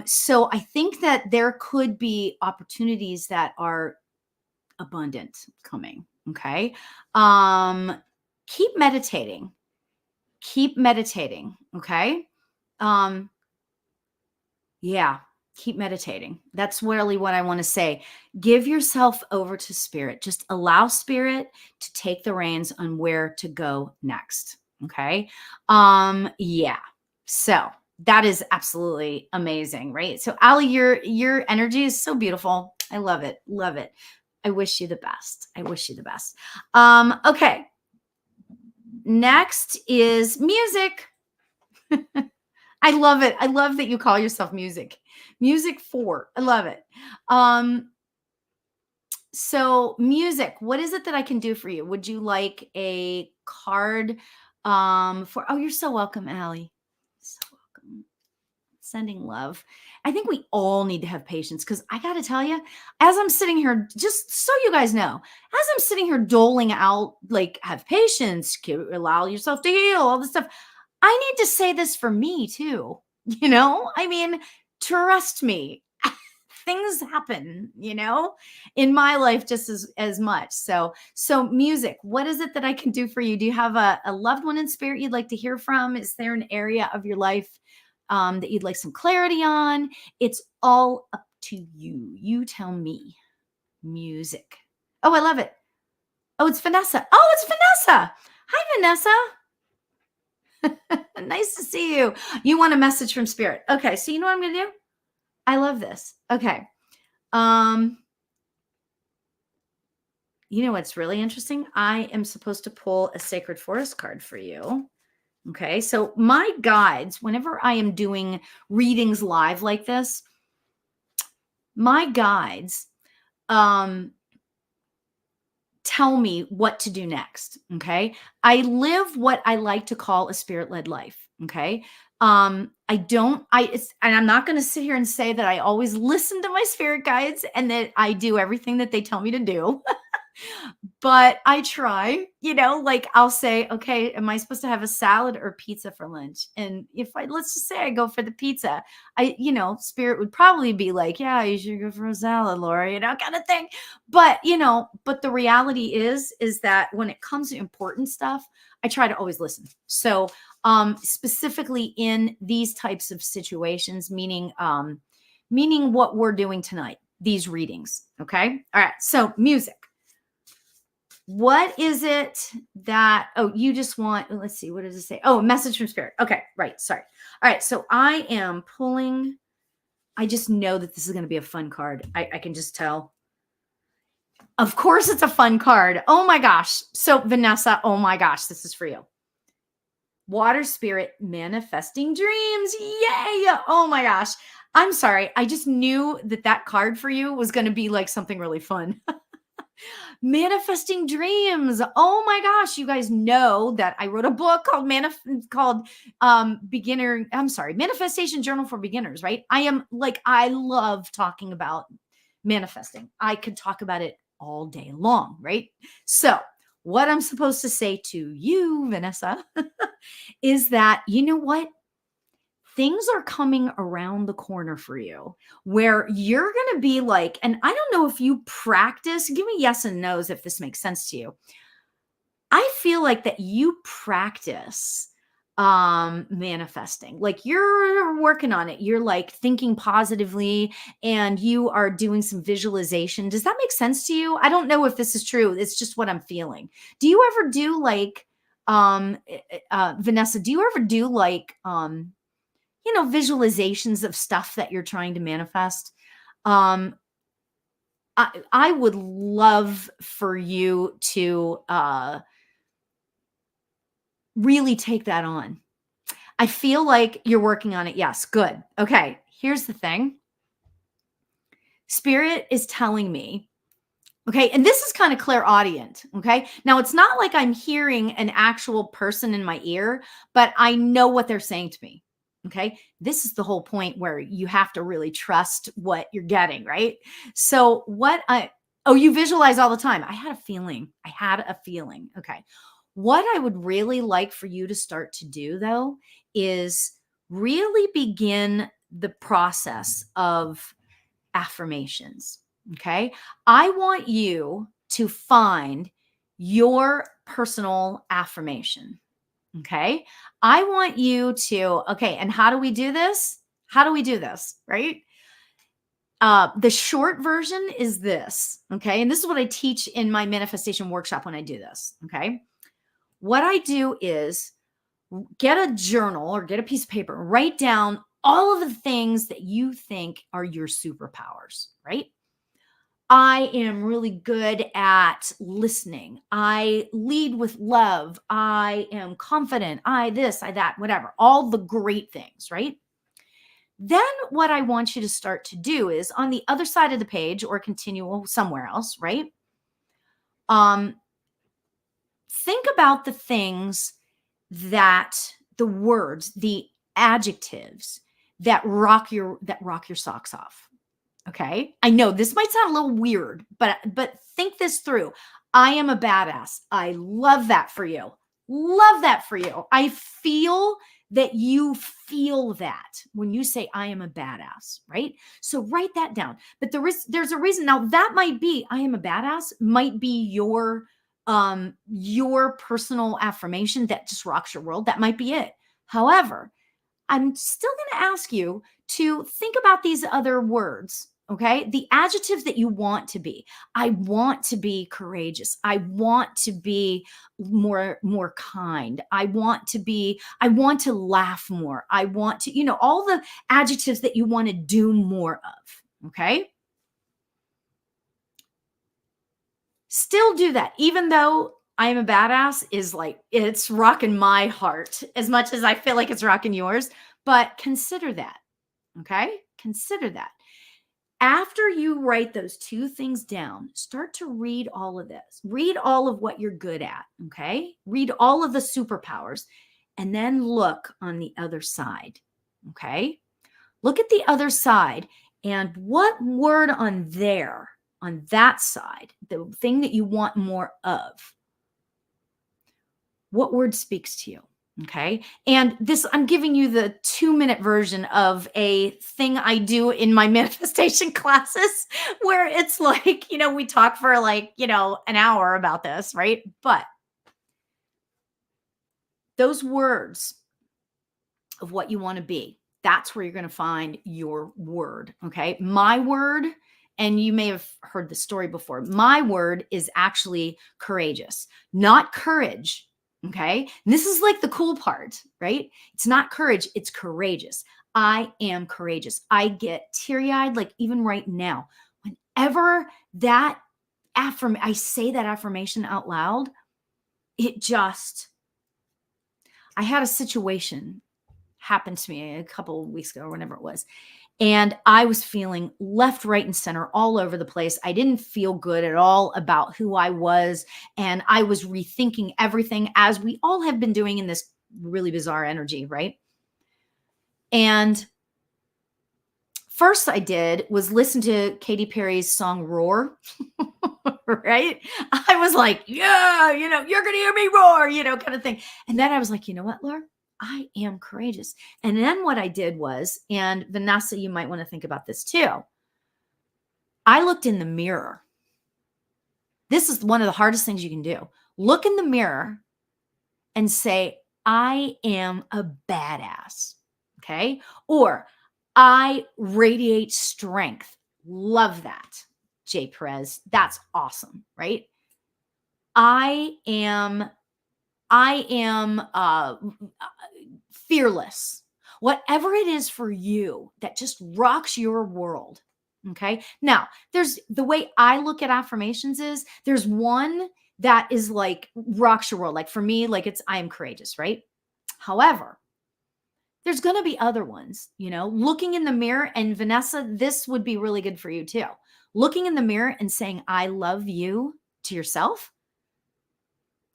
So I think that there could be opportunities that are abundant coming. Okay. Keep meditating. Keep meditating. Okay. Yeah, keep meditating. That's really what I want to say. Give yourself over to spirit. Just allow spirit to take the reins on where to go next. Okay. Yeah. So that is absolutely amazing, right? So Allie, your energy is so beautiful. I love it. Love it. I wish you the best. I wish you the best. Okay. Next is music. I love it. I love that you call yourself music. Music 4. I love it. So music, what is it that I can do for you? Would you like a card oh, you're so welcome, Allie. So welcome. Sending love. I think we all need to have patience because I got to tell you, as I'm sitting here, just so you guys know, as I'm sitting here doling out, like, have patience, allow yourself to heal, all this stuff. I need to say this for me too. I mean, trust me, things happen, in my life just as much. So music, what is it that I can do for you? Do you have a loved one in spirit you'd like to hear from? Is there an area of your life that you'd like some clarity on? It's all up to you. You tell me. Music. Oh, I love it. Oh, it's Vanessa. Oh, it's Vanessa. Hi, Vanessa. Nice to see you. You want a message from spirit. Okay, so you know what I'm going to do? I love this. Okay. Um, you know what's really interesting? I am supposed to pull a sacred forest card for you. Okay. So my guides, whenever I am doing readings live like this, my guides um tell me what to do next. Okay. I live what I like to call a spirit-led life. Okay. I don't, and I'm not going to sit here and say that I always listen to my spirit guides and that I do everything that they tell me to do. But I try, like I'll say, okay, am I supposed to have a salad or pizza for lunch? And if let's just say I go for the pizza, spirit would probably be like, yeah, you should go for a salad, Laura, kind of thing. But, but the reality is that when it comes to important stuff, I try to always listen. So, specifically in these types of situations, meaning what we're doing tonight, these readings. Okay. All right. So music. What is it that, you just want, let's see, what does it say? Oh, message from spirit. Okay, right, sorry. All right, so I am pulling, I just know that this is going to be a fun card. I can just tell. Of course it's a fun card. Oh my gosh. So Vanessa, oh my gosh, this is for you. Water spirit manifesting dreams. Yay. Oh my gosh. I'm sorry. I just knew that card for you was going to be like something really fun. Manifesting dreams. Oh my gosh, you guys know that I wrote a book called Manifestation Journal for Beginners, right? I love talking about manifesting. I could talk about it all day long, right? So, what I'm supposed to say to you, Vanessa, is that you know what? Things are coming around the corner for you where you're going to be like, and I don't know if you practice, give me yes and no's if this makes sense to you. I feel like that you practice manifesting, like you're working on it. You're like thinking positively and you are doing some visualization. Does that make sense to you? I don't know if this is true. It's just what I'm feeling. Do you ever do like, Vanessa, do you ever do like, visualizations of stuff that you're trying to manifest? I would love for you to really take that on. I feel like you're working on it. Yes, good. Okay, here's the thing. Spirit is telling me, okay, and this is kind of clairaudient, okay? Now, it's not like I'm hearing an actual person in my ear, but I know what they're saying to me. Okay. This is the whole point where you have to really trust what you're getting, right? So you visualize all the time. I had a feeling. Okay. What I would really like for you to start to do though, is really begin the process of affirmations. Okay. I want you to find your personal affirmation. Okay. I want you to, okay. And how do we do this? Right? The short version is this. Okay. And this is what I teach in my manifestation workshop when I do this. Okay. What I do is get a journal or get a piece of paper, write down all of the things that you think are your superpowers, right? I am really good at listening. I lead with love. I am confident. I this, I that, whatever, all the great things, right? Then what I want you to start to do is on the other side of the page or continue somewhere else, right? Think about the things the words, the adjectives that rock your socks off. Okay. I know this might sound a little weird, but think this through. I am a badass. I love that for you. I feel that you feel that when you say I am a badass, right? So write that down. But there's a reason. Now that might be I am a badass might be your personal affirmation that just rocks your world. That might be it. However, I'm still going to ask you to think about these other words. Okay. The adjectives that you want to be. I want to be courageous. I want to be more kind. I want to laugh more. I want to, all the adjectives that you want to do more of. Okay. Still do that, even though I am a badass is like, it's rocking my heart as much as I feel like it's rocking yours. But consider that. Okay. Consider that. After you write those two things down, start to read all of this. Read all of what you're good at. Okay. Read all of the superpowers and then look on the other side. Okay. Look at the other side and what word on that side, the thing that you want more of, what word speaks to you? Okay. And this, I'm giving you the 2-minute version of a thing I do in my manifestation classes where it's like, we talk for like, an hour about this, right? But those words of what you want to be, that's where you're going to find your word. Okay. My word, and you may have heard the story before, my word is actually courageous, not courage. Okay. And this is like the cool part, right? It's not courage, it's courageous. I am courageous. I get teary eyed, like even right now, whenever I say that affirmation out loud, I had a situation happen to me a couple of weeks ago or whenever it was. And I was feeling left, right, and center all over the place. I didn't feel good at all about who I was. And I was rethinking everything, as we all have been doing in this really bizarre energy, right? And first I did was listen to Katy Perry's song Roar, right? I was like, yeah, you're going to hear me roar, kind of thing. And then I was like, you know what, Laura? I am courageous. And then what I did was, and Vanessa, you might want to think about this too. I looked in the mirror. This is one of the hardest things you can do. Look in the mirror and say, I am a badass. Okay. Or I radiate strength. Love that, Jay Perez. That's awesome, right? I am fearless. Whatever it is for you that just rocks your world. Okay. Now, there's the way I look at affirmations is there's one that is like rocks your world. Like for me, like I am courageous, right? However, there's going to be other ones, looking in the mirror, and Vanessa, this would be really good for you too. Looking in the mirror and saying, I love you to yourself.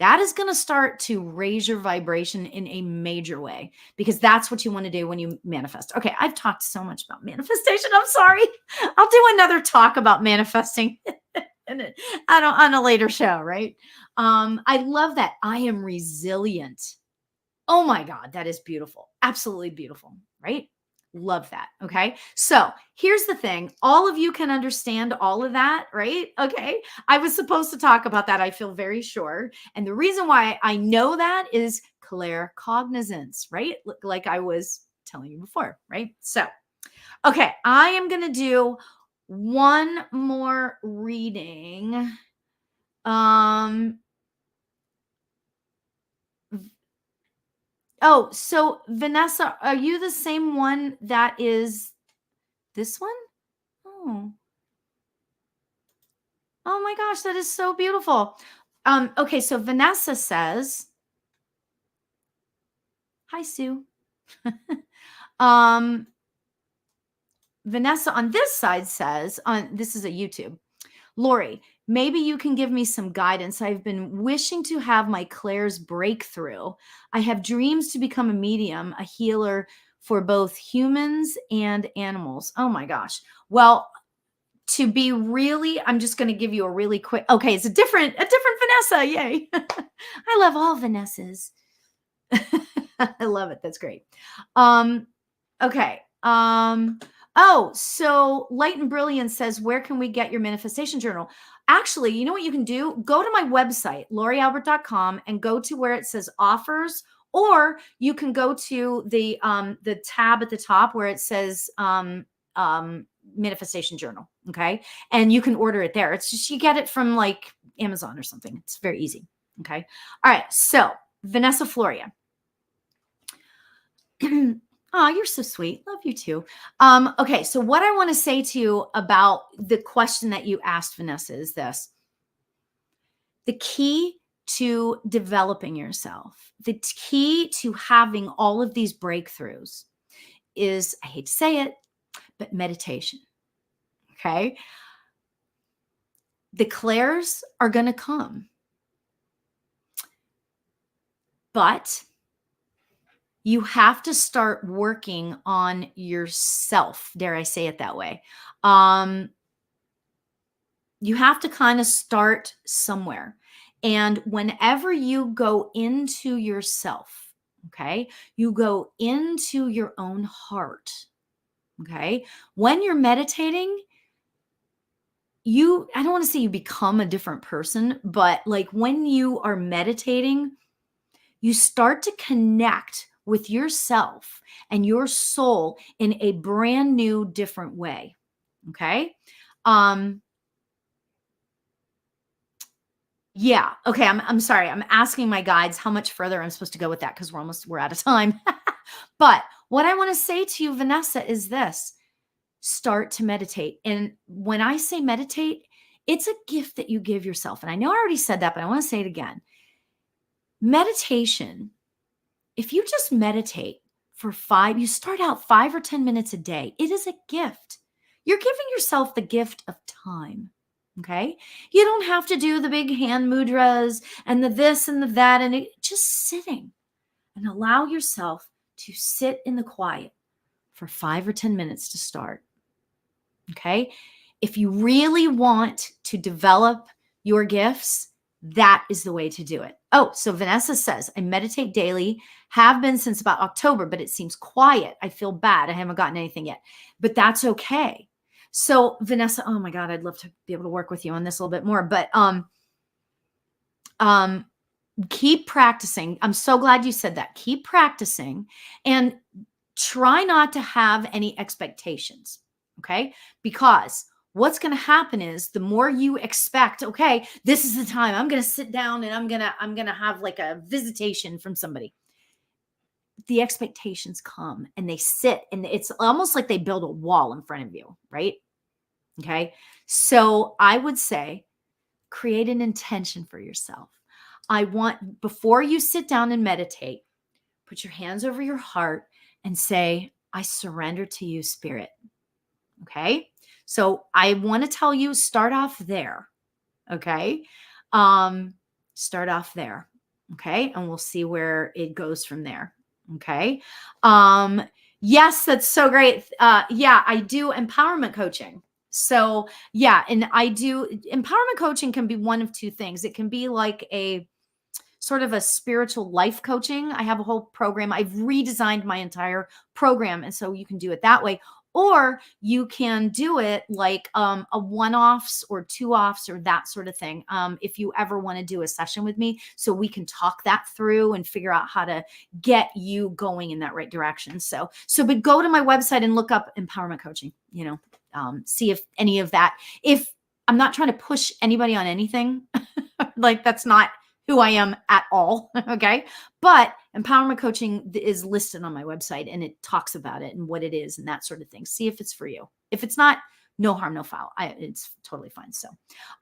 That is going to start to raise your vibration in a major way, because that's what you want to do when you manifest. Okay, I've talked so much about manifestation. I'm sorry. I'll do another talk about manifesting on a later show, right? I love that. I am resilient. Oh my God, that is beautiful. Absolutely beautiful, right? Love that. Okay. So here's the thing. All of you can understand all of that, right? Okay. I was supposed to talk about that, I feel very sure. And the reason why I know that is claircognizance, right? Like I was telling you before, right? So, okay. I am going to do one more reading. Oh, so Vanessa, are you the same one that is this one? Oh. Oh my gosh, that is so beautiful. Okay, so Vanessa says, hi, Sue. Vanessa on this side says, this is a YouTube, Lauri, maybe you can give me some guidance. I've been wishing to have my clairs breakthrough. I have dreams to become a medium, a healer for both humans and animals. Oh my gosh. Well, to be really, I'm just going to give you a really quick, okay, it's a different Vanessa. Yay. I love all Vanessas. I love it. That's great. Okay. Oh, so Light and Brilliance says, where can we get your manifestation journal? Actually, you know what you can do? Go to my website, laurialbert.com, and go to where it says offers, or you can go to the tab at the top where it says manifestation journal. Okay. And you can order it there. It's just, you get it from like Amazon or something. It's very easy. Okay. All right. So Vanessa Floria. Oh, you're so sweet. Love you too. Okay. So what I want to say to you about the question that you asked, Vanessa, is this: the key to developing yourself, the key to having all of these breakthroughs is, I hate to say it, but meditation. Okay. The clairs are going to come, but you have to start working on yourself. Dare I say it that way? You have to kind of start somewhere. And whenever you go into yourself, okay, you go into your own heart. Okay. When you're meditating, I don't want to say you become a different person, but like when you are meditating, you start to connect with yourself and your soul in a brand new, different way. Okay. Yeah. Okay. I'm sorry. I'm asking my guides how much further I'm supposed to go with that, because we're out of time. But what I want to say to you, Vanessa, is this: start to meditate. And when I say meditate, it's a gift that you give yourself. And I know I already said that, but I want to say it again. Meditation, if you just meditate for you start out 5 or 10 minutes a day, it is a gift. You're giving yourself the gift of time. Okay. You don't have to do the big hand mudras and the this and the that, and just sitting, and allow yourself to sit in the quiet for 5 or 10 minutes to start. Okay. If you really want to develop your gifts, that is the way to do it. Oh, so Vanessa says, I meditate daily, have been since about October, but it seems quiet. I feel bad. I haven't gotten anything yet, but that's okay. So Vanessa, oh my God, I'd love to be able to work with you on this a little bit more, but keep practicing. I'm so glad you said that. Keep practicing and try not to have any expectations. Okay. Because what's going to happen is the more you expect, okay, this is the time I'm going to sit down and I'm going to have like a visitation from somebody. The expectations come and they sit, and it's almost like they build a wall in front of you, right? Okay. So I would say create an intention for yourself. Before you sit down and meditate, put your hands over your heart and say, I surrender to you, Spirit. Okay. So I want to tell you, start off there. Okay. Start off there. Okay. And we'll see where it goes from there. Okay. Yes, that's so great. Yeah, I do empowerment coaching. So yeah, and I do empowerment coaching can be one of two things. It can be like a sort of a spiritual life coaching. I have a whole program. I've redesigned my entire program. And so you can do it that way. Or you can do it like a one-offs or two-offs or that sort of thing. If you ever want to do a session with me, so we can talk that through and figure out how to get you going in that right direction. But go to my website and look up empowerment coaching, see if any of that, if I'm not trying to push anybody on anything, like that's not who I am at all. Okay. But empowerment coaching is listed on my website, and it talks about it and what it is and that sort of thing. See if it's for you. If it's not, no harm, no foul. It's totally fine. So,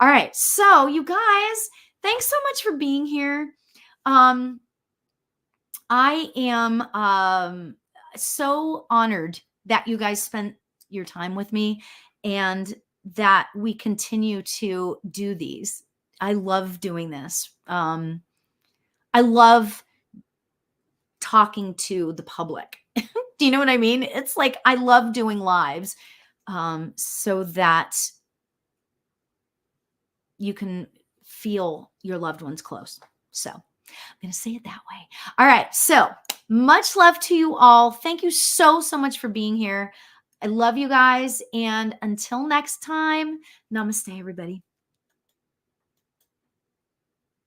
all right. So you guys, thanks so much for being here. I am so honored that you guys spent your time with me and that we continue to do these. I love doing this. I love talking to the public. Do you know what I mean? It's like, I love doing lives so that you can feel your loved ones close. So I'm going to say it that way. All right. So much love to you all. Thank you so, so much for being here. I love you guys. And until next time, namaste, everybody.